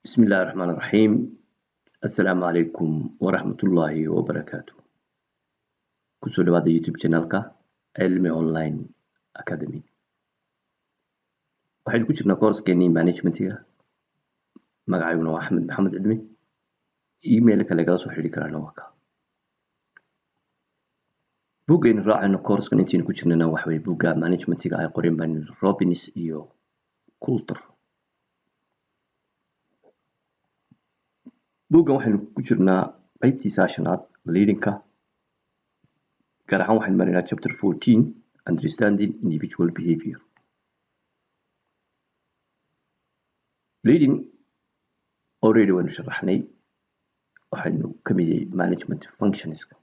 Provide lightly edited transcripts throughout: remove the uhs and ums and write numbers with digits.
بسم الله الرحمن الرحيم. السلام عليكم ورحمة الله وبركاته. kusoo dhawaada youtube channelka cilmi online academy. waxaynu ku jirnaa koorskeennii managementiga. magacayguna waa axmed maxamed cilmi. emailka lagala soo xidhiiri karaana waa ka buggaynu raacayno koorskan intaynu ku jirnana waxa weye bugga managementiga ay qoreen baan Robbins iyo Coulter. buggan waxaynu ku jirnaa qaybtiisa shanaad leadingka. gaar ahaan waxaynu maraynaa chapter 14 understanding individual behavior. leading already waynu sharaxnay, waxaynu ka mid yahay management functionska.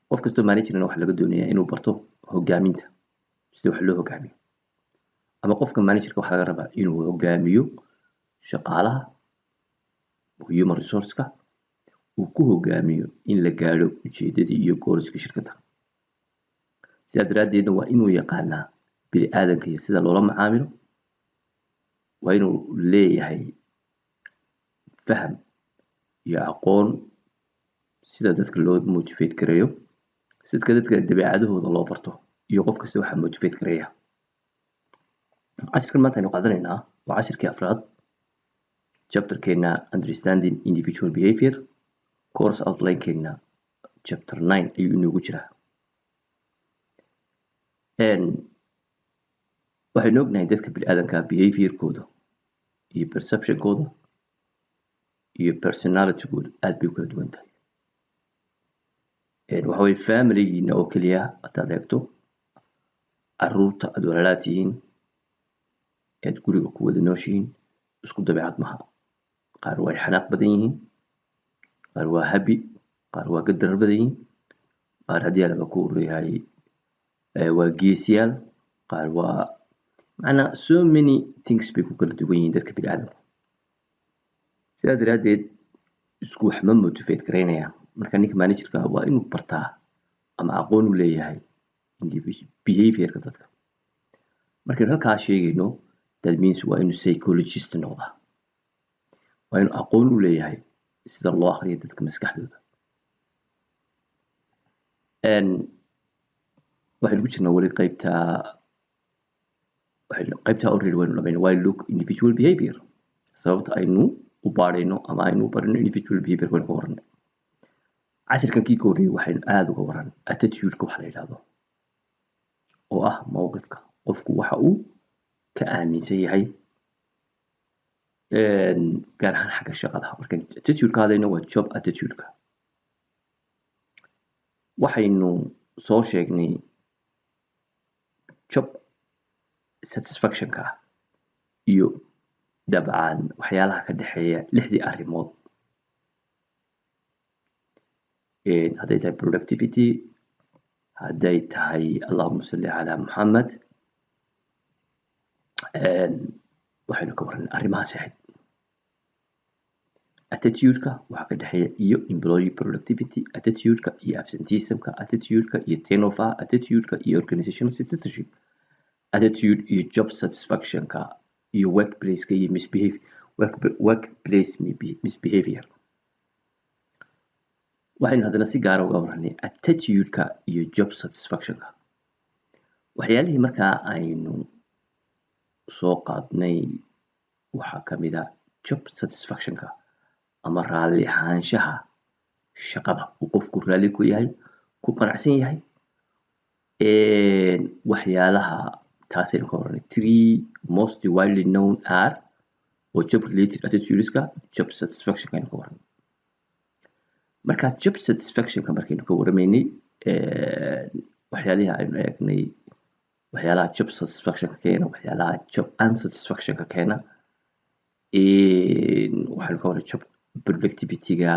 qof kastoo managerna waxa laga doonayaa inuu barto hogaaminta, sida wax loo hogaamiyo, ama qofka managerka waxa laga rabaa inuu hogaamiyo shaqaalaha human resourceka, uu ku hogaamiyo in la gaadho ujeedadii iyo goolska shirkadda. sidaa daraaddeedna waa inuu yaqaanaa bini'aadanka iyo sida loola macaamilo. waa inuu leeyahay faham iyo aqoon sida dadka loo motivate gareeyo, sidka dadka dabeecadahooda loo barto, iyo qof kasta waxa motivate gareeya. cashirkan maanta aynu qaadanaynaa waa cashirkii afraad chapterkeena understanding individual behavior. course outlinekeena chapter 9 ayuu inoogu jiraa. waxaynu ognahay dadka bini'aadanka behaviorkooda iyo perceptionkooda iyo personalitygooda aad bay u kala duwan tahay. waxa weye familigiina oo keliya hadaad eegto, caruurta aad walaalaad tihiin, aad guriga ku wada nooshihiin, isku dabeecad maha. qaar way xanaaq badan yihiin, qaar waa happy, qaar waa gadarar badan yihiin, qaar haddii alaba ku uryahay waa geesiyaal, qaar waa macnaa so many things bay ku kala duwan yihiin dadka bini'aadanka. sidaa daraaddeed isku wax ma motivate garaynaya. marka ninka managerka waa inuu bartaa ama aqoon u leeyahay behaviorka dadka. markaynu halkaa sheegayno, that means waa inuu psychologist noqdaa. waa inuu aqoon u leeyahay sida loo akhriyo dadka maskaxdooda. waxaynu ku jirnaa weli qaybta already waynu dhamayno. why look individual behavior, sababta aynu u baadhayno ama aynu u barino individual behavior waynu ka warranay. cashirkan kii ka horreeyay waxaynu aada uga warran attitudeka waxa la yidhaahdo, oo ah mowqifka qofku waxa uu ka aaminsan yahay gaar ahaan xagga shaqada. markaan attitudeka hadlayno waa job attitudeka. waxaynu soo sheegnay job satisfactionka iyo dabcan waxyaalaha ka dhexeeya 6 arrimood. hadday tahay productivity, hadday tahay allahuma salli calaa muxamed, waxaynu ka warranay arrimahaas ahayd. attitudeka waxa ka dhexeeya iyo employee productivity, attitudeka iyo absenteeismka, attitudeka iyo turnover, attitudeka iyo organizational citizenship, attitude iyo job satisfactionka, iyo workplaceka iyo workplace misbehavior. waxaynu haddana si gaara uga warranay attitudeka iyo job satisfactionka. waxyaalihii markaa aynu soo qaadnay waxaa ka mid ah job satisfactionka ama raalli ahaanshaha shaqada uu qofku raalli ku yahay, ku qanacsan yahay. waxyaalaha taasaynu ka warranay 3 most widely known are oo job related attitudeska job satisfactionka aynu ka warranay. marka job satisfactionka markaynu ka warramaynay, waxyaalihii aynu eegnay waxyaalaha job satisfactionka keena, waxyaalaha job unsatisfactionka keena. waxaynu ka warranay job productivityga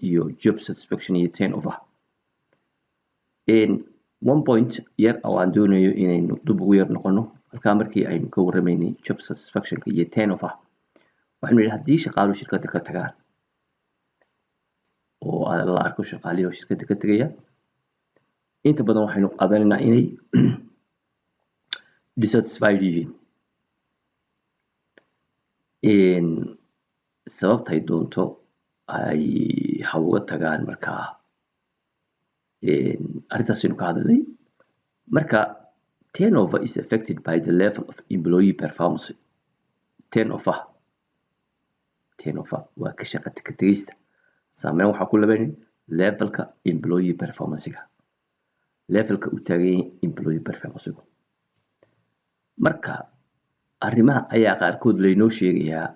iyo job satisfaction iyo turnover. one point yar oo aan doonayo inaynu dib ugu yar noqono, halkaa markii aynu ka warramaynay job satisfactionka iyo turnover, waxaynu yidhi haddii shaqaaluhu shirkadda ka tagaan oo la arko shaqaalihii oo shirkadda ka tegaya, inta badan waxaynu qaadanaynaa inay dissatisfied yihiin. sababtay doonto ay ha uga tagaan markaa arrintaasaynu ka hadalnay. Marka turnover is affected by the level of employee performance. turnover waa ka shaqo ka tegista, saameyn waxaa ku labayn levelka employee performance-ga, levelka uu taagan yahay employee performance-gu. marka arrimaha ayaa qaarkood laynoo sheegayaa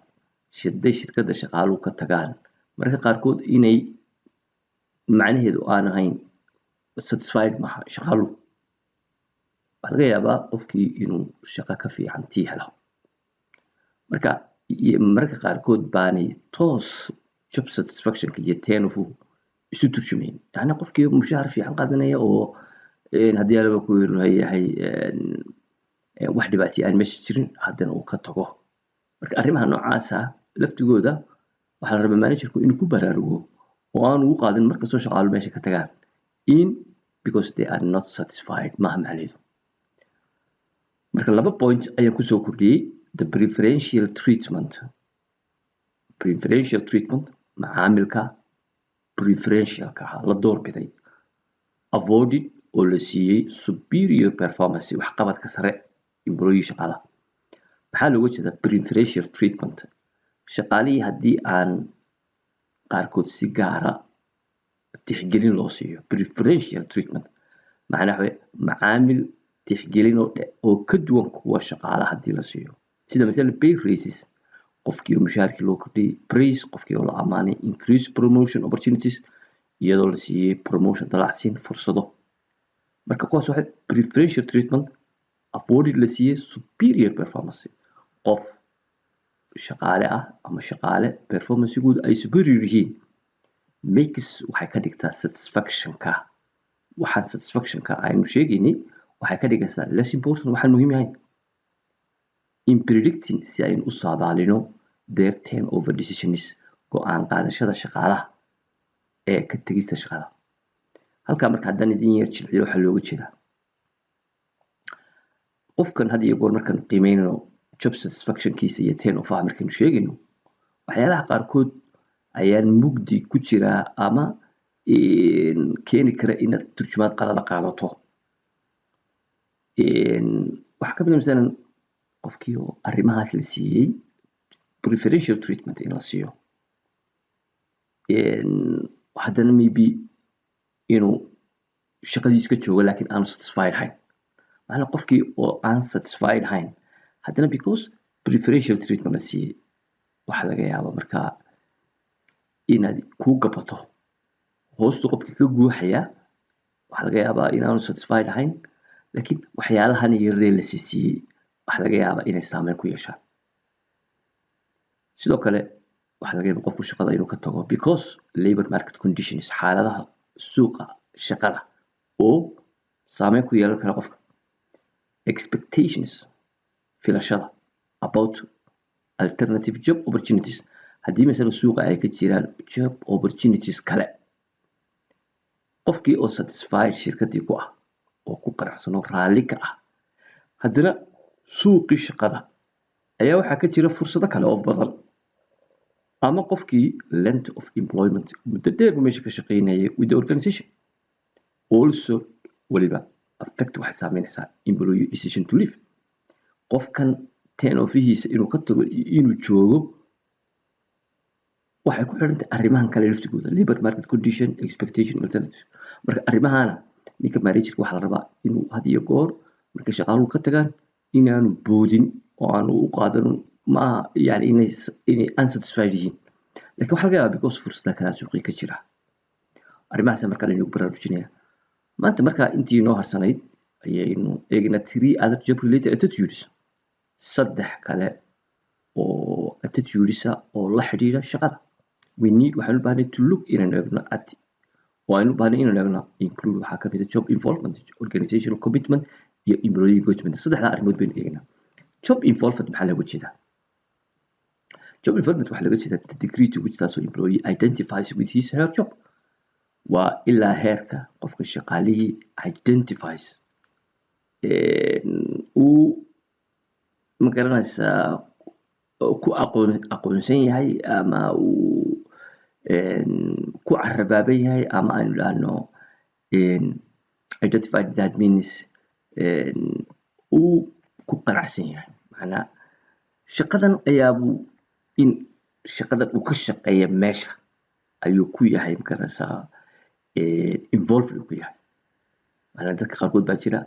hadday shirkadda shaqaaluhu ka tagaan marka qaarkood inay macnaheedu aan ahayn satisfied maaha shaqaaluhu. waxaa laga yaabaa qofkii inuu shaqo ka fiican tii helo, marka qaarkood baanay toos job satisfactionka iyo turnover isu turjumayn. yacni qofkii mushaar fiican qaadanaya oo haddii alaba ku yahay wax dhibaatay aan meesha jirin haddana uu ka tago. marka arrimaha noocaasa laftigooda waxaa la rabaa managerku inuu ku baraarugo oo aanu u qaadin markastoo shaqaaluhu meesha ka tagaan because they are not satisfied maaha macnaheedu. marka 2 point ayaan kusoo kordhiyey. the preferential treatment macaamilka preferentialka ahaa la doorbiday, avoided oo la siiyey superior performance waxqabadka sare employee shaqaalaha. maxaa looga jeedaa preferential treatment? shaqaalihii haddii aan qaarkood si gaara tixgelin loo siiyo. preferential treatment macnaha macaamil tixgelin oo ka duwan kuwa shaqaalaha haddii la siiyo, sida masalan pay raises qofkii mushaharkii loo kordhiyey, praise qofkii oo la amaanay, increase promotion opportunities iyadoo la siiyey promotion dalacsiin fursado. marka kuwaas waxay preferential treatment, avoided la siiyey superior performance qof shaqaale ah ama shaqaale performancegooda ay superior yihiin makes waxay ka dhigtaa satisfactionka waxaan satisfactionka aynu sheegaynay waxay ka dhigaysaa less important. waxaan muhiim yahay in predicting si aynu u saadaalino their turnover decisions go-aan qaadashada shaqaalaha ee ka tegista shaqada. halkaa marka haddaan idin yar jilciyo waxaa looga jeedaa qofkan had iyo goor markaan qiimeynayno job satisfactionkiisa iyo turnover markaynu sheegayno waxyaalaha qaarkood ayaan mugdi ku jiraa ama keeni kara inaad turjumaad qalada qaadato. waxaa ka mid ah masalan qofkii oo arrimahaas la siiyey preferential treatment in la siiyo, haddana maybe inuu shaqadiisa ka joogo laakiin aanu satisfied ahayn. macnaa qofkii oo aan satisfied ahayn haddana because preferential treatment la siiyey waxaa laga yaabaa markaa inaad ku gabato hoostu qofkii ka guuxaya. waxaa laga yaabaa inaanu satisfied ahayn laakiin waxyaalahan yaree la siiyey waxaa laga yaabaa inay saameyn ku yeeshaan. sidoo kale waxaa laga yaabaa qofku shaqada inuu ka tago because labor market conditions xaaladaha suuqa shaqada oo saameyn ku yeelan kara qofka. expectations filashada about alternative job opportunities haddii masalan suuqa ay ka jiraan job opportunities kale qofkii oo satisfied shirkadii ku ah oo ku qanacsan oo raalli ka ah haddana suuqii shaqada ayaa waxaa ka jira fursado kale oo badan ama qofkii length of employment muddo dheer buu meesha ka shaqaynayay with the organization also waliba affect waxay saameynaysaa employee decision to leave. qofkan turnoverhiisa inuu ka tago inuu joogo waxay ku xirantahay arrimahan kale laftigooda labor market condition expectation alternative. marka arrimahana ninka managerka waxaa la rabaa inuu had iyo goor markay shaqaaluhu ka tagaan inaanu boodin oo aanu u qaadan maaha yani inay unsatisfied yihiin laakiin waxaa laga yaabaa because fursada kala suuqii ka jira. arrimahaas markaa laynagu baraarujinaya. maanta markaa intii noo harsanayd ayaynu eegnaa 3 other job related attitudes, 3 kale oo attitudes oo la xiriira shaqada. waxaan u baahnay to look inaan eegno at oo aynu u baahnay inaan eegno include waxaa ka mid ah job involvement, organizational commitment iyo employee engagement. 3 arrimood baynu eegnaa. job involvement maxaa laga jeedaa? job involvement waxaa laga jeedaa the degree to which that employee identifies with his or her job. waa ilaa heerka qofka shaqaalihii identifies uu magaranaysaa ku aqoonsan yahay ama uu ku carabaaban yahay ama aynu idhaahno identified that means uu ku qanacsan yahay. Macnaa shaqadan ayaabuu in shaqadan uu ka shaqeeya meesha ayuu ku yahay magaranaysaa involved uu ku yahay. Macnaa dadka qaarkood baa jira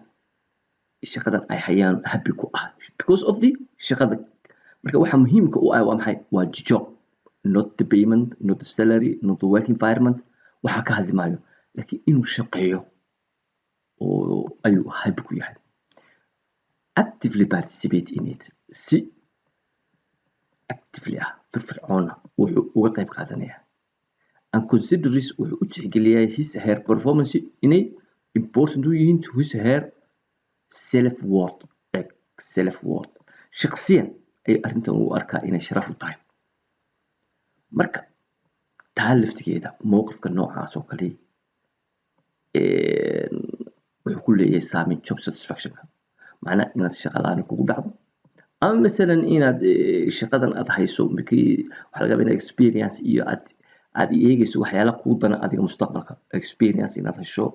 shaqadan ay hayaan happy ku ah because of the shaqada. Marka waxa muhiimka u ah waa maxay? Waa job, not the payment, not the salary, not the work environment. Waxa ka hadli maayo laakiin inuu shaqeeyo oo ayuu happy ku yahay. Actively participate in it, si actively firfircoon wuxuu uga qayb qaadanayaa. And consider this wuxuu u tixgeliyaa his her performance inay important u yihiin to his her self worth. Shakhsiyan ay arrintan u arkaa inay sharaf u tahay. Marka taa laftigeeda mowqifka noocaas oo kale wuxuu ku leeyahay saameyn job satisfaction-ka. Macnaa inaad shaqa la'aan kugu dhacdo ama masalan inaad shaqadan aad hayso markii waxa laga yaabaa experience iyo aad eegayso waxyaala kuu dana adiga mustaqbalka. Experience inaad hesho,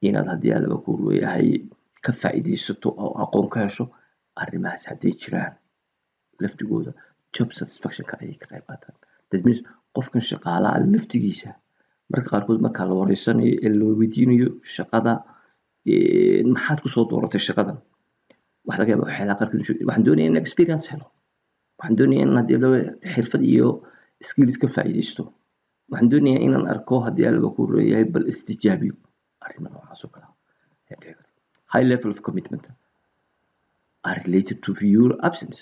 inaad haddii laba ku leeyahay ka faa'iidaysato oo aqoon ka hesho. Arrimahaas hadday jiraan laftigooda job satisfaction-ka ayay ka qayb qaataan. That means qofkan shaqaalaha laftigiisa marka qaarkood marka la wareysanayo ee la weydiinayo shaqada maxaad ku soo dooratay shaqadan, waxa laga yaabaa waxyaalaha qaarkood waxaan doonayaa in experience helo, waxaan doonayaa in haddii laba xirfad iyo skills ka faa'iidaysto, waxaan doonayaa inaan arko haddii laba ku leeyahay bal istijaabiyo. Arrimo noocaas oo kale high level of commitment are related to fewer absence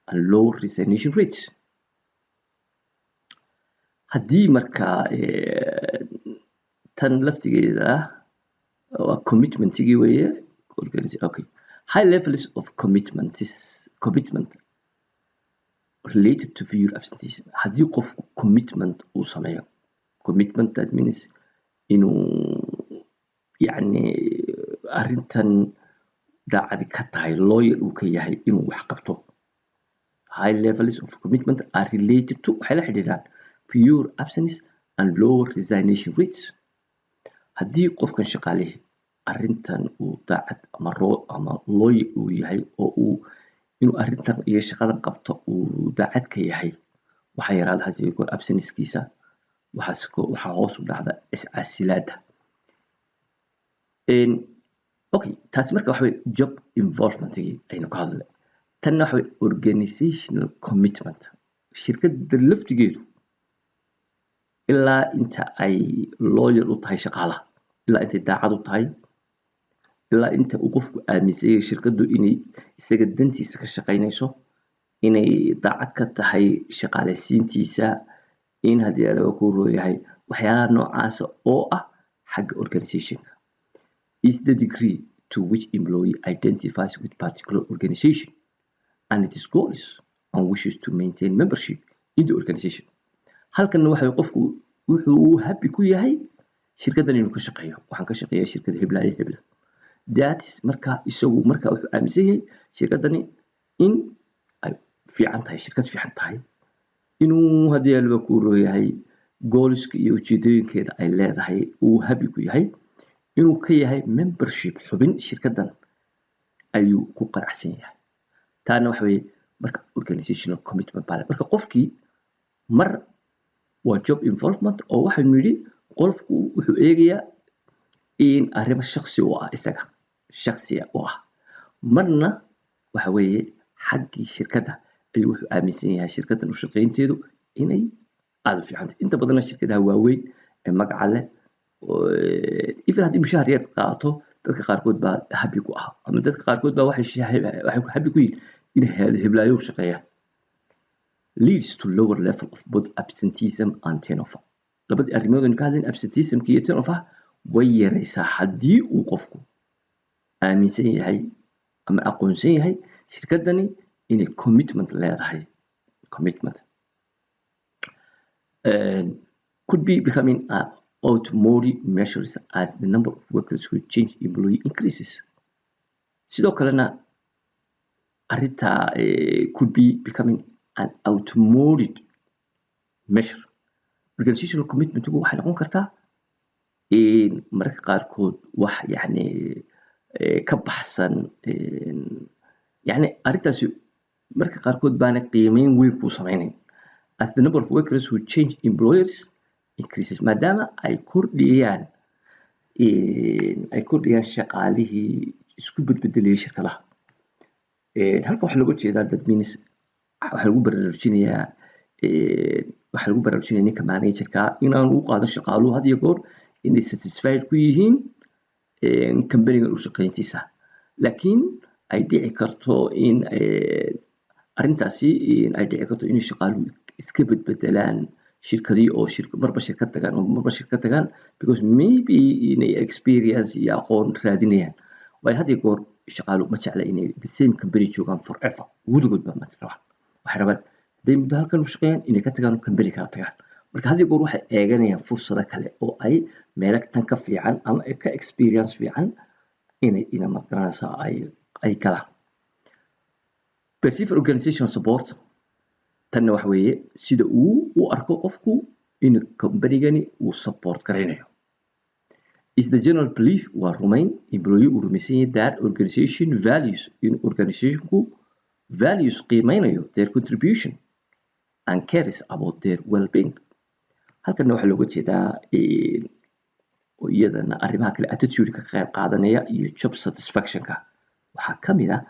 and low resignation rates. Haddii marka tan laftigeeda waa commitmentigii weeye. Okay. High levels of commitment related to fewer absenteeism. Haddii qofku commitment uu sameeyo, commitment that means inuu yacni arrintan daacadi ka tahay, loyal uu ka yahay inuu wax qabto. High levels of commitment are related to waxay la xidhiidhaan fewer absence and lower resignation rates. Haddii qofkan shaqaalehi arrintan uu daacad ama loyal uu yahay oo uu inuu arrintan iyo shaqadan qabto uu daacad ka yahay, waxaa yaraada hadii goor absence-kiisa, waxaa hoos u dhacda iscasilaada. Okay, taasi marka waxa weeye job involvement-gii aynu ka hadlay. Tanna waxa weeye organizational commitment. Shirkadda laftigeedu ilaa inta ay loyal u tahay shaqaalaha, ilaa intay daacad u tahay, ilaa inta uu qofku aaminsan yahay shirkaddu inay isaga dantiisa ka shaqaynayso, inay daacad ka tahay shaqaalaysiintiisa, in haddii laba ku leeyahay waxyaalaha noocaasa oo ah xagga organization-ka. Is the degree to which employee identifies with particular organization and its goals and wishes to maintain membership in the organization. Halkan waxa qofku wuxuu happy ku yahay shirkaddan inuu ka shaqeeyo. Waxaan ka shaqeeyaa shirkad hebla. That is marka isagu marka wuxuu aaminsan yahay shirkaddani in ay fiican tahay, shirkad fiican tahay, inuu haddii laba ku leeyahay goalska iyo ujeedooyinkeeda ay leedahay uu happy ku yahay, inuu ka yahay membership xubin shirkaddan ayuu ku qanacsan yahay. Taana waxa weeye marka organizational commitment baa marka qofkii mar waa job involvement oo waxaynu nidhi qofku wuxuu eegayaa in arrimo shakhsi u ah isaga, shakhsiya u ah. Marna waxa weeye xaggii shirkadda ayuu wuxuu aaminsan yahay shirkaddan u shaqaynteedu inay aad u fiican tahay. Inta badanna shirkadaha waaweyn ee magaca leh even haddii mushaar yar qaato dadka qaarkood baa happy ku ah, ama dadka qaarkood baa waxay happy ku yihiin inay heblaayo u shaqeeyaan. Leads to lower level of both absenteeism and turnover. Labadii arrimood aynu ka hadlayn absenteeism iyo turnover way yaraysaa haddii uu qofku aaminsan yahay ama aqoonsan yahay shirkaddani inay commitment leedahay. Commitment could be becoming automatic measures as the number of workers who change employee increases. Sidoo kalena arrinta could be becoming an automated measure. Organizational commitment waxay noqon kartaa mararka qaarkood wax yani ka baxsan yani arrintaasi mararka qaarkood baana qiimeyn weyn ku samaynayn. As the number of workers who change employers increases, maadaama ay kordhiyaan shaqaalihii isku bedbedelaya shirkadaha. Halka waxaa looga jeedaa that means waxaa lagu baraarujinaya ninka managerka inaanu u qaadan shaqaaluhu had iyo goor inay satisfied ku yihiin companygan u shaqayntiisa, laakiin ay dhici karto in arrintaasi ay dhici karto inay shaqaaluhu iska bedbedelaan shirkadii oo marba shirkad tagaan because maybe inay experience iyo aqoon raadinayaan. Waayo had iyo goor shaqaaluhu ma jecla inay the same company joogaan forever, weligood ba ma rabaan. Waxay rabaan hadday muddo halkan u shaqeeyaan inay ka tagaan company kala tagaan. Marka had iyo goor waxay eeganayaan fursado kale oo ay meelo tan ka fiican ama ka experience fiican inay markaasa ay galaan. Perceived organizational support tanna waxa weeye sida uu u arko qofku in companygani uu support garaynayo. Is the general belief waa rumayn employee uu rumaysan yahay that organization values in organizationku values qiimeynayo their contribution and cares about their well-being. Halkana waxaa looga jeedaa iyadana arrimaha kale attitude ka qayb qaadanaya iyo job satisfaction-ka. Waxaa ka mid ah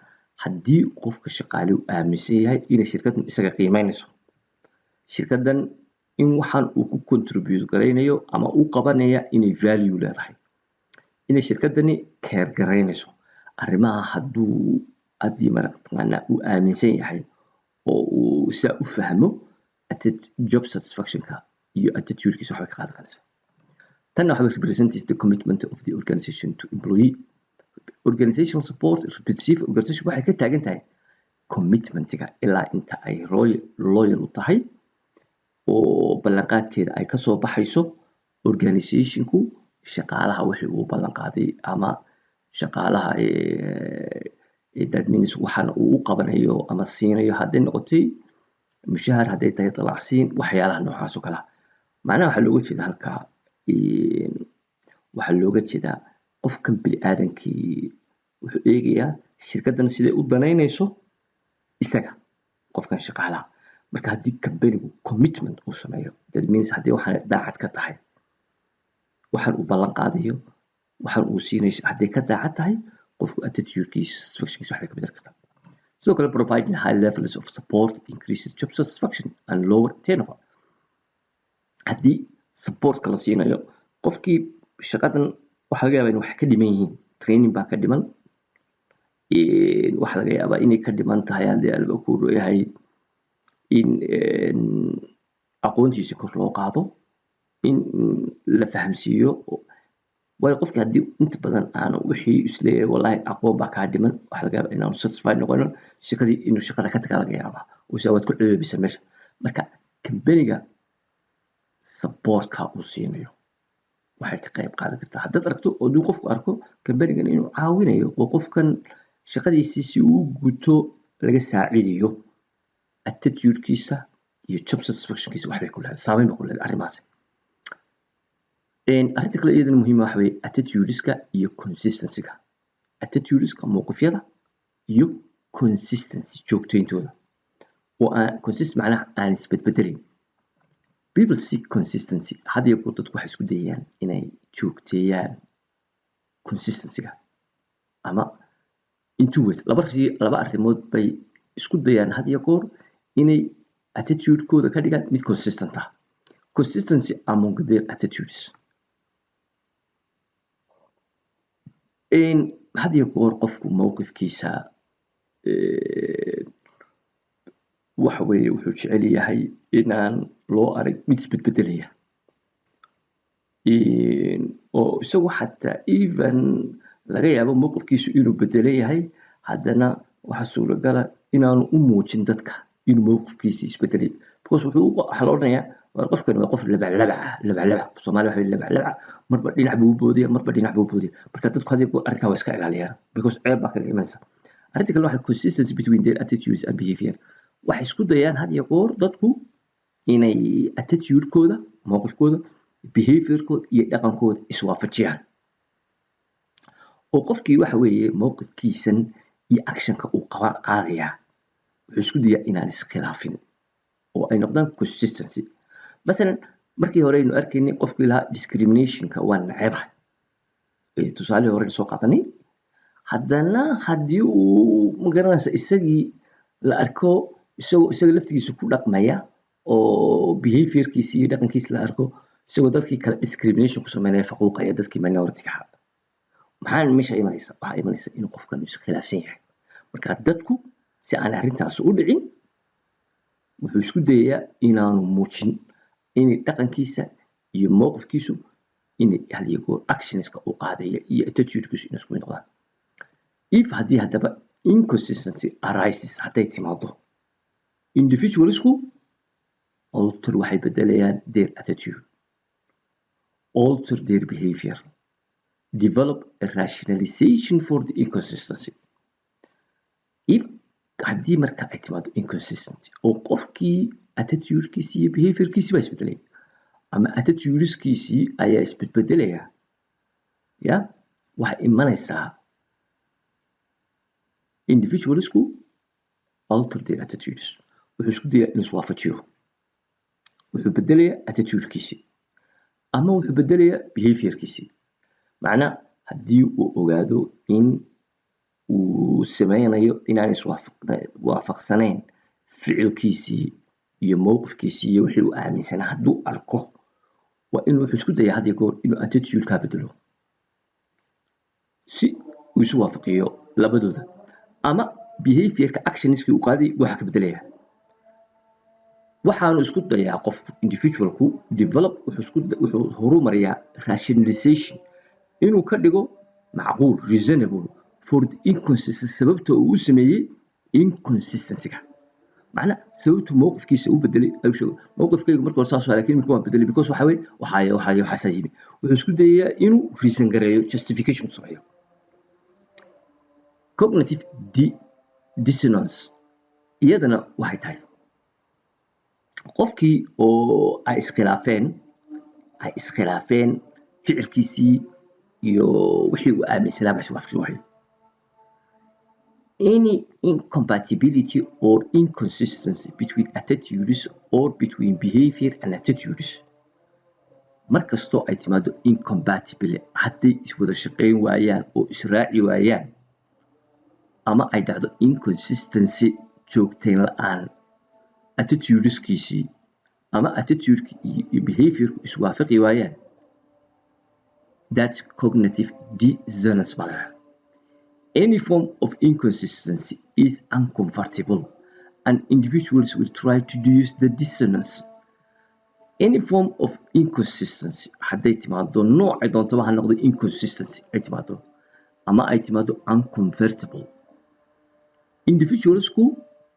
haddii qofka shaqaale uu aaminsan yahay inay shirkaddan isaga qiimeynayso, shirkaddan in waxaan uu ku contribute garaynayo ama uu qabanaya inay value leedahay, inay shirkaddani care garaynayso. Arrimaha haddii maraqtana uu aaminsan yahay oo uu saa u fahmo job satisfaction-ka iyo attitude-kiisa waxbay ka qaadan karaysaa. Tanna waxay represents the commitment of the organization to employee. Organizational support perceived organization waxay ka taagan tahay commitmentiga ilaa inta ay loyal u tahay oo ballanqaadkeeda ay kasoo baxayso organizationku shaqaalaha wixii uu ballanqaaday ama shaqaalaha that means waxaana uu u qabanayo ama siinayo hadday noqotay mushahar, hadday tahay dalacsiin, waxyaalaha noocaas oo kale ah. Macnaha waxaa looga jeedaa halkaa waxaa looga jeedaa qofkan bini'aadankii wuxuu eegayaa shirkaddan siday u danaynayso isaga qofkan shaqaalaha. Marka haddii companygu commitment uu sameeyo that means haddii waxaan daacad ka tahay waxaan uu ballan qaadayo waxaan uu siinayso hadday ka daacad tahay qofku attitude-kiisa satisfaction-kiisa waxbay ka bedeli kartaa. Sidoo kale providing high levels of support increases job satisfaction and lower turnover. Haddii supportka la siinayo qofkii shaqadan waxaa laga yaabaa in wax ka dhiman yihiin, training baa ka dhiman, waxaa laga yaabaa inay ka dhiman tahay haddii alba ku yahay in aqoontiisa kor loo qaado, in la fahamsiiyo. Waayo qofka haddii inta badan aanu wixii isleeyahay wallahi aqoon baa kaa dhiman, waxaa laga yaabaa inaanu satisfied noqonin inuu shaqada ka tagaa laga yaabaa oo saa waad ku ceebisa meesha. Marka companyga supportka uu siinayo waxay ka qayb qaadan kartaa. Haddaad aragto oo duu qofku arko companygan inuu caawinayo oo qofkan shaqadiisii si uu guto laga saacidayo, attitude-kiisa iyo job satisfaction-kiisa waxbay ku leedahay, saameyn bay ku leedahay arrimahaasi. Arrinta kale iyadana muhiima waxa weeye attitudeska iyo consistency-ga. Attitudeska mowqifyada iyo consistency joogtayntooda oo consistent macnaha aan isbedbedelayn. People seek consistency. Had iyo goor dadku waxay isku dayayaan inay joogteeyaan consistency-ga ama in two ways. Laba arrimood bay isku dayaan had iyo goor inay attitude-kooda ka dhigaan mid consistent ah. Consistency among their attitudes. Had iyo goor qofku mowqifkiisa waxa weeye wuxuu jecel yahay inaan loo arag mid isbedbedelaya oo isagu xataa even laga yaabo mowqifkiisu inuu bedelan yahay, haddana waxaa suuragala inaanu u muujin dadka inuu mowqifkiisa isbedelay because waxaa la odhanayaa war qofkan waa qof labaclabac. Soomaali waxa weeye labaclabac, marba dhinac buu u boodaya, marba dhinac buu u boodaya. Marka dadku had iyo goor arrintaa waa iska ilaaliyaan because ceeb baa kaga imanaysa. Arrinta kale waxaa consistency between their attitudes and behavior. waxay isku dayaan had iyo goor dadku inay attitude-kooda, mowqifkooda, behavior-kooda iyo dhaqankooda iswaafajiyaan. oo qofkii waxa weeye mowqifkiisan iyo actionka uu qaadayaa wuxuu isku dayaa inaan iskhilaafin oo ay noqdaan consistency. masalan markii hore aynu arkaynay qofkii lahaa discriminationka waa nacebahay tusaalihii hore soo qaadanay. haddana haddii uu magaranaysa isagii la arko isaga laftigiisa ku dhaqmaya oo behaviorkiisa iyo dhaqankiisa la arko isagoo dadkii kale discrimination ku sameynaya faquuqaya dadkii minority-ga ahaa, maxaa meesha imanaysa? waxaa imanaysa inuu qofkan iskhilaafsan yahay. marka dadku si aan arrintaas u dhicin wuxuu isku dayayaa inaanu muujin inay dhaqankiisa iyo mowqifkiisu inay had iyo goor actionska uu qaadaya iyo attitude-kiisu inay isku mid noqdaan. if haddii haddaba inconsistency arises hadday timaado, individualsku alter waxay bedelayaan their attitude, alter their behavior, develop a rationalization for the inconsistency. if haddii marka ay timaado inconsistency oo qofkii attitude-kiisii iyo behavior-kiisii baa isbedelay ama attitudeskiisii ayaa isbedbedelaya, ya waxay imanaysaa individualsku alter their attitudes, wuxuu isku dayaa inuu iswaafajiyo, wuxuu bedelayaa attitude-kiisii ama wuxuu bedelayaa behavior-kiisii. macnaa haddii uu ogaado in uu sameynayo inaan iswaafaqsanayn ficilkiisii iyo mowqifkiisii iyo wixii uu aaminsanaa hadduu arko waa inuu wuxuu isku dayaa had iyo goor inuu attitude-kaa bedelo si uu isu waafaqiyo labadooda, ama behavior-ka actionskii uu qaaday waxa ka bedelaya. waxaanu isku dayaa qofku individualku develop wuxuu horumariyaa rationalization inuu ka dhigo macquul reasonable for the inconsistency sababta uu sameeyey inconsistency-ga. macnaa sababtu mowqifkiisa u bedelay ayuu sheegay mowqifkayga marka hore saas waa laakiin imika waan bedelay because waxa weeye waxaasaa yimi. wuxuu isku dayayaa inuu reason gareeyo justification ku sameeyo. cognitive dissonance iyadana waxay tahay qofkii oo ay iskhilaafeen ficilkiisii iyo wixii uu aaminsanaa baa iswaafaqi waayo. any incompatibility or inconsistency between attitudes or between behavior and attitudes, markastoo ay timaado incompatible hadday iswada shaqeyn waayaan oo israaci waayaan ama ay dhacdo inconsistency joogtayn la-aan attitudeskiisii ama attitudeki iyo behaviorku iswaafaqi waayaan, that's cognitive dissonance baa lahaa. any form of inconsistency is uncomfortable and individuals will try to reduce the dissonance. any form of inconsistency hadday timaado noocay doontaba ha noqdo inconsistency ay timaado ama ay timaado uncomfortable, individualsku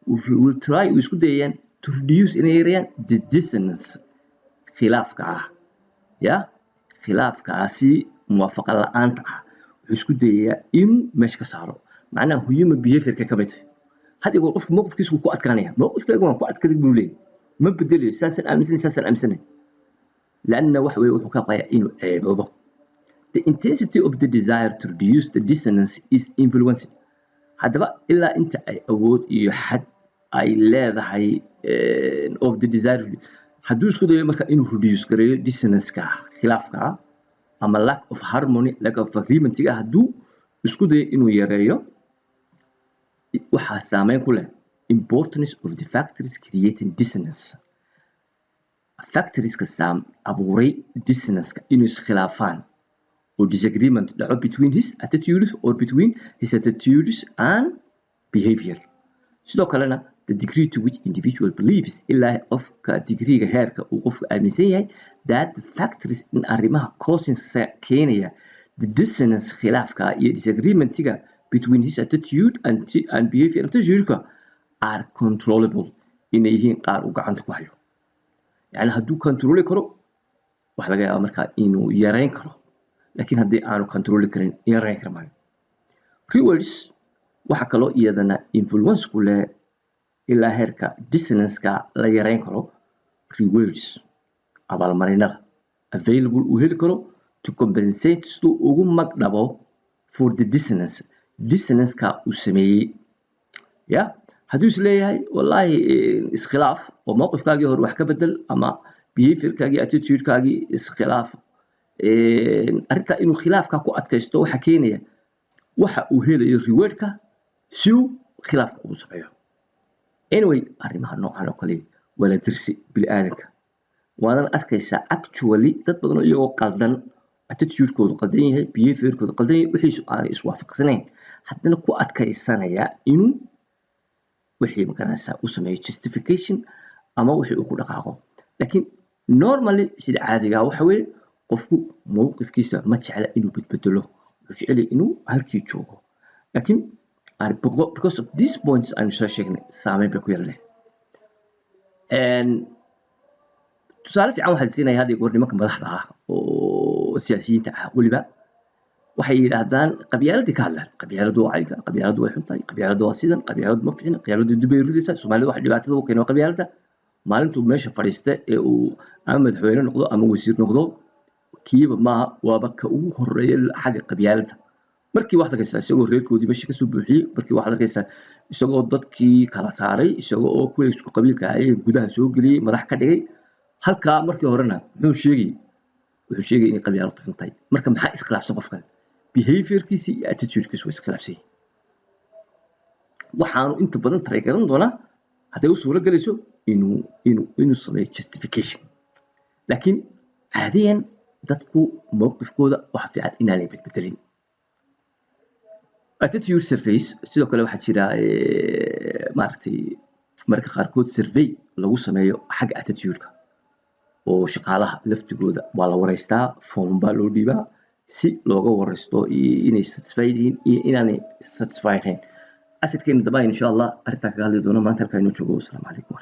will try u isku dayayaan to reduce inay yareeyaan the dissonance khilaafka ah, ya khilaafkaasi muwaafaqa la-aanta ah wuxuu isku dayayaa inuu meesha ka saaro. macnaha human behavior-ka ka mid tahay had iyo goor qofku mowqifkiisa wuu ku adkaanaya, mowqifkayga waan ku adkaday buu leeyahay ma bedelayo saasaan aaminsanay lanna wax weeye wuxuu ka baqayaa inuu ceeboobo. the intensity of the desire to reduce the dissonance is influenced. haddaba ilaa inta ay awood iyo xad ay leedahay of the desire hadduu isku dayo marka inuu reduce gareeyo dissonance-ka khilaafka ama lack of harmony, lack of agreement-ga hadduu isku dayo inuu yareeyo waxaa saameyn ku leh importance of the factors creating dissonance. factorska abuuray dissonance-ka inuu iskhilaafaan or disagreement dhaco between his attitudes or between his attitudes and behavior. sidoo kalena the degree to which individual believes ilaa qofka degreega heerka uu qofku aaminsan yahay that the factors in arrimaha causing keenaya the dissonance khilaafka iyo disagreement-ga between his attitude and behavior attitude-ka are controllable inay yihiin qaar uu gacanta ku hayo. yani hadduu controli karo waxa laga yaabaa markaa inuu yareyn karo, laakiin haddii aanu controli karin yareyn kara maayo. rewards waxa kaloo iyadana influence ku leh ilaa heerka dissonance-ka la yareyn karo rewards abaalmarinada available uu heli karo to compensate siduu ugu magdhabo for the dissonance-ka uu sameeyey ya hadduu is leeyahay wallahi iskhilaaf oo mowqifkaagii hore wax ka bedel ama behaviorkaagii attitude-kaagii iskhilaaf arrintaa inuu khilaafka ku adkaysto waxa keenaya waxa uu helayo rewardka si uu khilaafka ugu sameeyo anyway arrimaha noocan oo kale waa la dirsi bini'aadanka waadan arkaysaa actually dad badan oo iyagoo qaldan attitude-koodu qaldan yahay behavior-koodu qaldan yahay wixiisu aanay iswaafaqsanayn haddana ku adkaysanaya inuu wixii magaranaysaa u sameeyo justification ama wixii uu ku dhaqaaqo laakiin normally sida caadiga waxa weeye qofku mowqifkiisa ma jecla inuu bedbedelo wuxuu jecel yahay inuu halkii joogo laakiin because of these points aynu soo sheegnay saameyn bay ku yeelanaya tusaale fiican waxaa siinaya hadda goor nimanka madaxda ah oo siyaasiyiinta ah weliba waxay yidhaahdaan qabyaaladii ka hadlaan qabyaaladu waa caynka qabyaaladu way xun tahay qabyaaladu waa sidan qabyaaladu ma fiicna qabyaaladu dib bay ridaysaa soomaalida waxa dhibaatada u keeno qabyaalada maalintuu meesha fadhiista ee uu ama madaxweyne noqdo ama wasiir noqdo kiiba maaha waaba ka ugu horeeya xagga qabyaalada markii waxaad arkaysaa isagoo reerkoodii meesha kasoo buuxiyey markii waxaad arkaysaa isagoo dadkii kala saaray isagoo oo kuwa isku qabiilka ayay gudaha soo geliyey madax ka dhigay halkaa markii horena wuxuu sheegay inay qabyaaladu xun tahay marka maxaa iskhilaafsan qofkan behaviorkiisa iyo attitude-kiisa waa iskhilaafsan yihiin waxaanu inta badan tareegaran doonaa hadday u suuro galayso inuu sameeyo justification laakiin caadiyan dadku mowqifkooda waxa fiican inaanay bedbedelin attitude surveys sidoo kale waxaa jira maaragtay marka qaarkood survey lagu sameeyo xagga attitude-ka oo shaqaalaha laftigooda waa la wareystaa form baa loo dhiibaa si looga wareysto inay satisfied yihiin iyo inaanay satisfied ahayn casharkeena dambe insha allah arrintaa kaga hadli doono maanta halkaa inoo joogo wasalaamu calaykum